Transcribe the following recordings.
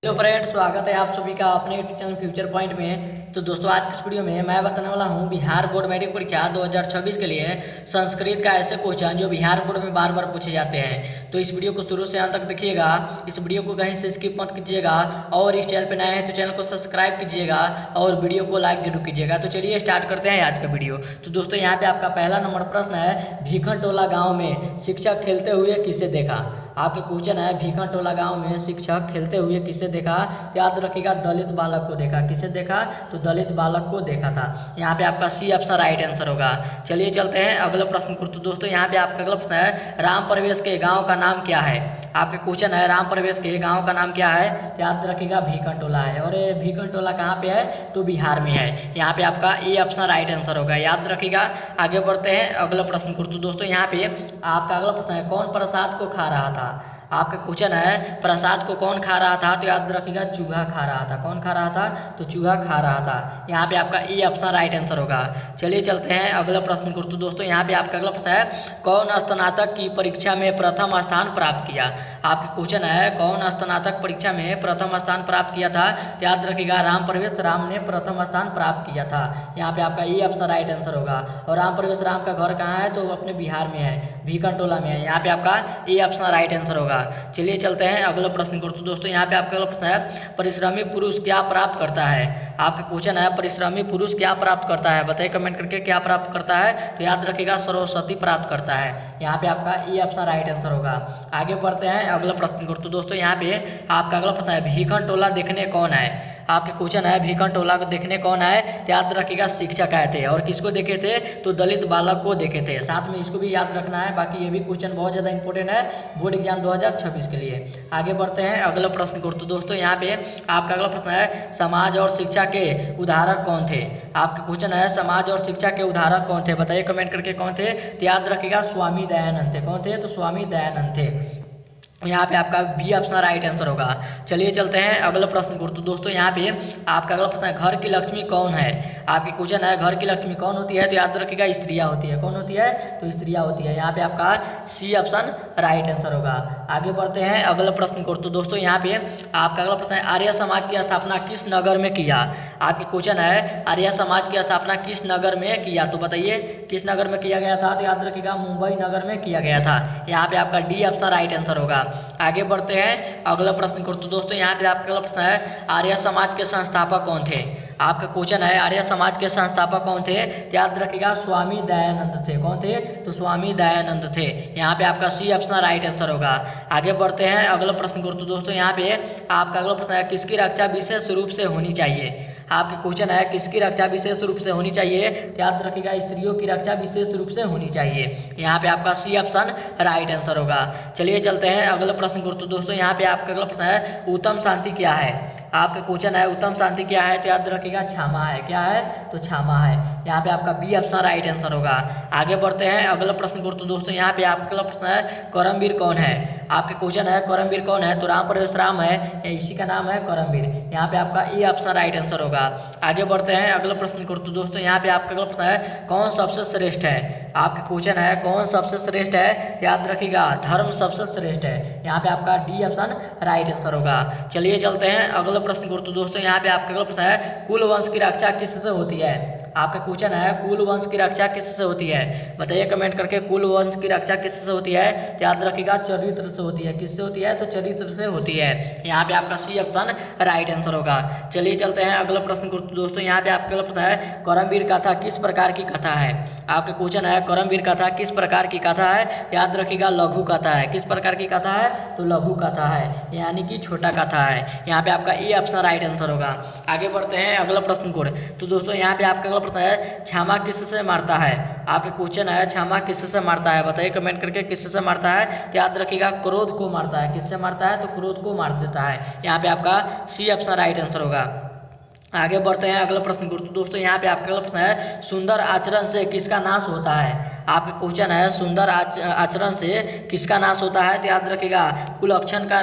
Hello friends, स्वागत है आप सभी का अपने यूट्यूब चैनल फ्यूचर पॉइंट में। तो दोस्तों, आज की इस वीडियो में मैं बताने वाला हूं बिहार बोर्ड मैट्रिक परीक्षा 2026 के लिए संस्कृत का ऐसे क्वेश्चन जो बिहार बोर्ड में बार बार पूछे जाते हैं। तो इस वीडियो को शुरू से अंत तक देखिएगा, इस वीडियो को कहीं से स्किप मत कीजिएगा और इस चैनल पर नए हैं तो चैनल को सब्सक्राइब कीजिएगा और वीडियो को लाइक जरूर कीजिएगा। तो चलिए स्टार्ट करते हैं आज का वीडियो। तो दोस्तों, यहाँ पे आपका पहला नंबर प्रश्न है, भीखनटोला गाँव में शिक्षक खेलते हुए किसे देखा। आपके क्वेश्चन है, भीखनटोला गांव में शिक्षक खेलते हुए किसे देखा। तो याद रखिएगा, दलित बालक को देखा। किसे देखा? तो दलित बालक को देखा था। यहाँ पे आपका सी ऑप्शन राइट आंसर होगा। चलिए चलते हैं अगले प्रश्न को। तो दोस्तों, यहाँ पे आपका अगला प्रश्न है, राम प्रवेश के गांव का नाम क्या है। आपके क्वेश्चन है, राम प्रवेश के गांव का नाम क्या है। तो याद रखिएगा, भीखनटोला है। और ये भीखनटोला कहाँ पे है? तो बिहार में है। यहाँ पे आपका ए ऑप्शन राइट आंसर होगा, याद रखिएगा। आगे बढ़ते हैं अगले प्रश्न को। तो दोस्तों, यहाँ पे आपका अगला प्रश्न है, कौन प्रसाद को खा रहा था। आपका क्वेश्चन है, प्रसाद को कौन खा रहा था। तो याद रखिएगा, चूहा खा रहा था। कौन खा रहा था? तो चूहा खा रहा था। यहाँ पे आपका ए ऑप्शन राइट आंसर होगा। चलिए चलते हैं अगले प्रश्न को। तो दोस्तों, यहाँ पे आपका अगला प्रश्न है, कौन स्नातक की परीक्षा में प्रथम स्थान प्राप्त किया। आपके क्वेश्चन है, कौन स्नातक परीक्षा में प्रथम स्थान प्राप्त किया था। तो याद रखिएगा, राम प्रवेश राम ने प्रथम स्थान प्राप्त किया था। यहाँ पे आपका ए ऑप्शन राइट आंसर होगा। और राम प्रवेश राम का घर कहाँ है? तो अपने बिहार में है, भीखनटोला में है। यहाँ पे आपका ए ऑप्शन राइट आंसर होगा। चलिए चलते हैं अगले प्रश्न को। तो दोस्तों, यहाँ पे आपका अगला प्रश्न है, परिश्रमी पुरुष क्या प्राप्त करता है। आपका क्वेश्चन है, परिश्रमी पुरुष क्या प्राप्त करता है। बताइए कमेंट करके, क्या प्राप्त करता है। तो याद रखिएगा, सरस्वती प्राप्त करता है। यहाँ पे आपका ए ऑप्शन राइट आंसर होगा। आगे बढ़ते हैं अगले प्रश्न को। तो दोस्तों, यहाँ पे आपका अगला प्रश्न है, भीखनटोला देखने कौन है। आपके क्वेश्चन है, भीखनटोला को देखने कौन आए। तो याद रखिएगा, शिक्षक आए थे। और किसको देखे थे? तो दलित बालक को देखे थे। साथ में इसको भी याद रखना है, बाकी ये भी क्वेश्चन बहुत ज़्यादा इंपॉर्टेंट है बोर्ड एग्जाम 2026 के लिए। आगे बढ़ते हैं अगले प्रश्न को। तो दोस्तों, यहाँ पे आपका अगला प्रश्न है, समाज और शिक्षा के उदाहरक कौन थे। आपका क्वेश्चन है, समाज और शिक्षा के उदाहरक कौन थे। बताइए कमेंट करके कौन थे। तो याद रखिएगा, स्वामी दयानंद थे। कौन थे? तो स्वामी दयानंद थे। यहाँ पे आपका बी ऑप्शन राइट आंसर होगा। चलिए चलते हैं अगले प्रश्न को। तो दोस्तों, यहाँ पे आपका अगला प्रश्न है, घर की लक्ष्मी कौन है। आपके क्वेश्चन है, घर की लक्ष्मी कौन होती है। तो याद रखिएगा, स्त्रियाँ होती है। कौन होती है? तो स्त्रियाँ होती है। यहाँ पे आपका सी ऑप्शन राइट आंसर होगा। आगे बढ़ते हैं अगले प्रश्न को। तो दोस्तों, यहाँ पे आपका अगला प्रश्न है, आर्य समाज की स्थापना किस नगर में किया। आपके क्वेश्चन है, आर्य समाज की स्थापना किस नगर में किया। तो बताइए किस नगर में किया गया था। तो याद रखिएगा, मुंबई नगर में किया गया था। यहाँ पे आपका डी ऑप्शन राइट आंसर होगा। आगे बढ़ते हैं अगला प्रश्न को। तो दोस्तों, यहाँ पे आपका अगला प्रश्न है, आर्य समाज के संस्थापक कौन थे। आपका क्वेश्चन है, आर्य समाज के संस्थापक कौन थे। तो याद रखिएगा, स्वामी दयानंद थे। कौन थे? तो स्वामी दयानंद थे। यहाँ पे आपका सी ऑप्शन राइट आंसर होगा। आगे बढ़ते हैं अगले प्रश्न को। तो दोस्तों, यहाँ पे आपका अगला प्रश्न है, किसकी रक्षा विशेष रूप से होनी चाहिए। आपके क्वेश्चन है, किसकी रक्षा विशेष रूप से होनी चाहिए। तो याद रखिएगा, स्त्रियों की रक्षा विशेष रूप से होनी चाहिए। यहाँ पे आपका सी ऑप्शन राइट आंसर होगा। चलिए चलते हैं अगले प्रश्न को। तो दोस्तों, यहाँ पे आपका अगला प्रश्न है, उत्तम शांति क्या है। आपका क्वेश्चन है, उत्तम शांति क्या है। तो याद रखिएगा, क्षमा है। क्या है? तो क्षमा है। यहाँ पे आपका बी ऑप्शन राइट आंसर होगा। आगे बढ़ते हैं अगले प्रश्न को। तो दोस्तों, यहाँ पे आपका अगला प्रश्न है, करमवीर कौन है। आपके क्वेश्चन है, करमवीर कौन है। तो राम प्रवेश राम है, इसी का नाम है करमवीर। यहाँ पे आपका ए ऑप्शन राइट आंसर होगा। आगे बढ़ते हैं अगले प्रश्न को। तो दोस्तों, यहाँ पे आपका अगला प्रश्न है, कौन सबसे श्रेष्ठ है। आपके क्वेश्चन है, कौन सबसे श्रेष्ठ है। तो याद रखिएगा, धर्म सबसे श्रेष्ठ है। यहाँ पे आपका डी ऑप्शन राइट आंसर होगा। चलिए चलते हैं अगले प्रश्न को। तो दोस्तों, यहाँ पे आपका अगला प्रश्न है, कुल वंश की रक्षा किससे होती है। आपका क्वेश्चन है, कुल वंश की रक्षा किससे होती है। बताइए कमेंट करके, कुल वंश की रक्षा किससे होती है। तो याद रखिएगा, चरित्र से होती है। किससे होती है? तो चरित्र से होती है। यहाँ पे आपका सी ऑप्शन राइट आंसर होगा। चलिए चलते हैं अगले प्रश्न को। दोस्तों, यहाँ पे आपका अगला प्रश्न है, करमवीर कथा किस प्रकार की कथा है। आपका क्वेश्चन है, करमवीर कथा किस प्रकार की कथा है। याद रखिएगा, लघु कथा है। किस प्रकार की कथा है? तो लघु कथा है, यानी कि छोटा कथा है। यहाँ पे आपका ए ऑप्शन राइट आंसर होगा। आगे बढ़ते हैं अगला प्रश्न को। तो दोस्तों, यहाँ पे आपका प्रश्न है, क्षमा किससे मारता है। आपके क्वेश्चन है, क्षमा किससे मारता है। बताइए कमेंट करके, किससे मारता है। तो याद रखिएगा, क्रोध को मारता है। किससे मारता है? तो क्रोध को मार देता है। यहाँ पे आपका सी ऑप्शन राइट आंसर होगा। आगे बढ़ते हैं अगला प्रश्न को। तो दोस्तों, यहाँ पे आपका अगला प्रश्न है, सुंदर आचरण से किसका नाश होता है। आपके क्वेश्चन है, सुंदर आचरण से किसका नाश होता है। तो याद रखिएगा, कुलक्षण का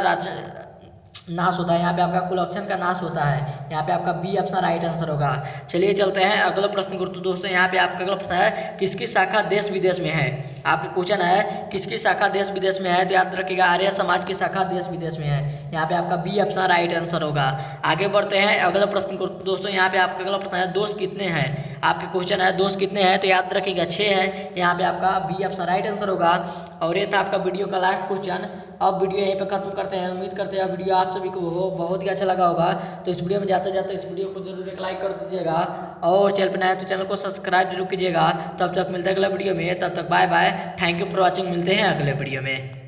नाश होता है, यहाँ पे आपका कुल ऑप्शन का नाश होता है। यहाँ पे आपका बी ऑप्शन राइट आंसर होगा। चलिए चलते हैं अगला प्रश्न को। तो दोस्तों यहाँ पे आपका अगला प्रश्न है किसकी शाखा देश विदेश में है। आपका क्वेश्चन है किसकी शाखा देश विदेश में है, तो याद रखिएगा आर्य समाज की शाखा देश विदेश में है। यहाँ पे आपका बी ऑप्शन राइट आंसर होगा। आगे बढ़ते हैं अगला प्रश्न को। दोस्तों यहाँ पे आपका अगला प्रश्न है दोस्त कितने हैं। आपके क्वेश्चन है दोस्त कितने हैं, तो याद रखिएगा 6 है। यहाँ पे आपका बी ऑप्शन राइट आंसर होगा। और ये था आपका वीडियो का लास्ट क्वेश्चन। अब वीडियो यहीं पे खत्म करते हैं। उम्मीद करते हैं वीडियो आप सभी को बहुत ही अच्छा लगा होगा। तो इस वीडियो में जाते जाते इस वीडियो को जरूर एक लाइक कर दीजिएगा और चैनल पर नया है तो चैनल को सब्सक्राइब जरूर कीजिएगा। तब तक मिलते हैं अगले वीडियो में, तब तक bye bye, thank you for watching. मिलते हैं अगले वीडियो में।